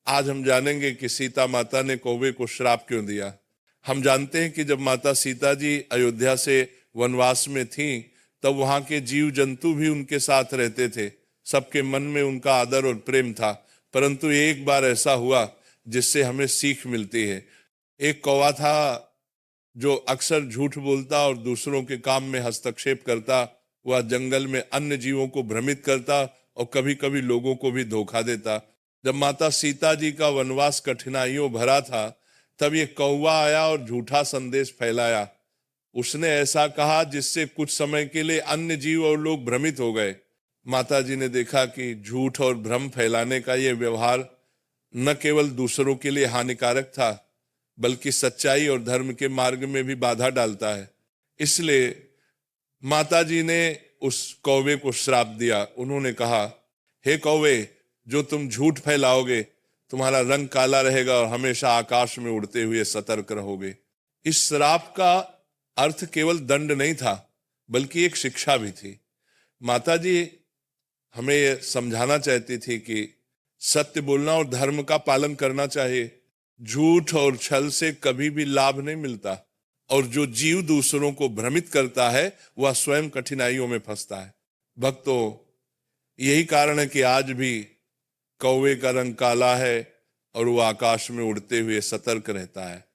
आज हम जानेंगे कि सीता माता ने कौवे को श्राप क्यों दिया। हम जानते हैं कि जब माता सीता जी अयोध्या से वनवास में थीं, तब वहां के जीव जंतु भी उनके साथ रहते थे। सबके मन में उनका आदर और प्रेम था। परंतु एक बार ऐसा हुआ जिससे हमें सीख मिलती है। एक कौवा था जो अक्सर झूठ बोलता और दूसरों के काम में हस्तक्षेप करता। वह जंगल में अन्य जीवों को भ्रमित करता और कभी कभी लोगों को भी धोखा देता। जब माता सीता जी का वनवास कठिनाइयों भरा था, तब ये कौवा आया और झूठा संदेश फैलाया। उसने ऐसा कहा जिससे कुछ समय के लिए अन्य जीव और लोग भ्रमित हो गए। माता जी ने देखा कि झूठ और भ्रम फैलाने का यह व्यवहार न केवल दूसरों के लिए हानिकारक था, बल्कि सच्चाई और धर्म के मार्ग में भी बाधा डालता है। इसलिए माता जी ने उस कौवे को श्राप दिया। उन्होंने कहा, हे कौवे, जो तुम झूठ फैलाओगे, तुम्हारा रंग काला रहेगा और हमेशा आकाश में उड़ते हुए सतर्क रहोगे। इस श्राप का अर्थ केवल दंड नहीं था, बल्कि एक शिक्षा भी थी। माता जी हमें यह समझाना चाहती थी कि सत्य बोलना और धर्म का पालन करना चाहिए। झूठ और छल से कभी भी लाभ नहीं मिलता, और जो जीव दूसरों को भ्रमित करता है वह स्वयं कठिनाइयों में फंसता है। भक्तों, यही कारण है कि आज भी कौवे का रंग काला है और वह आकाश में उड़ते हुए सतर्क रहता है।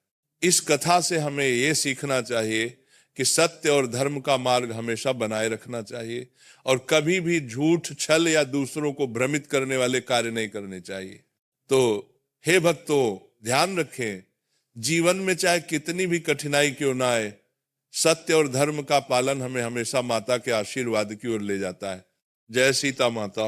इस कथा से हमें यह सीखना चाहिए कि सत्य और धर्म का मार्ग हमेशा बनाए रखना चाहिए और कभी भी झूठ, छल या दूसरों को भ्रमित करने वाले कार्य नहीं करने चाहिए। तो हे भक्तों, ध्यान रखें, जीवन में चाहे कितनी भी कठिनाई क्यों ना आए, सत्य और धर्म का पालन हमें हमेशा माता के आशीर्वाद की ओर ले जाता है। जय सीता माता।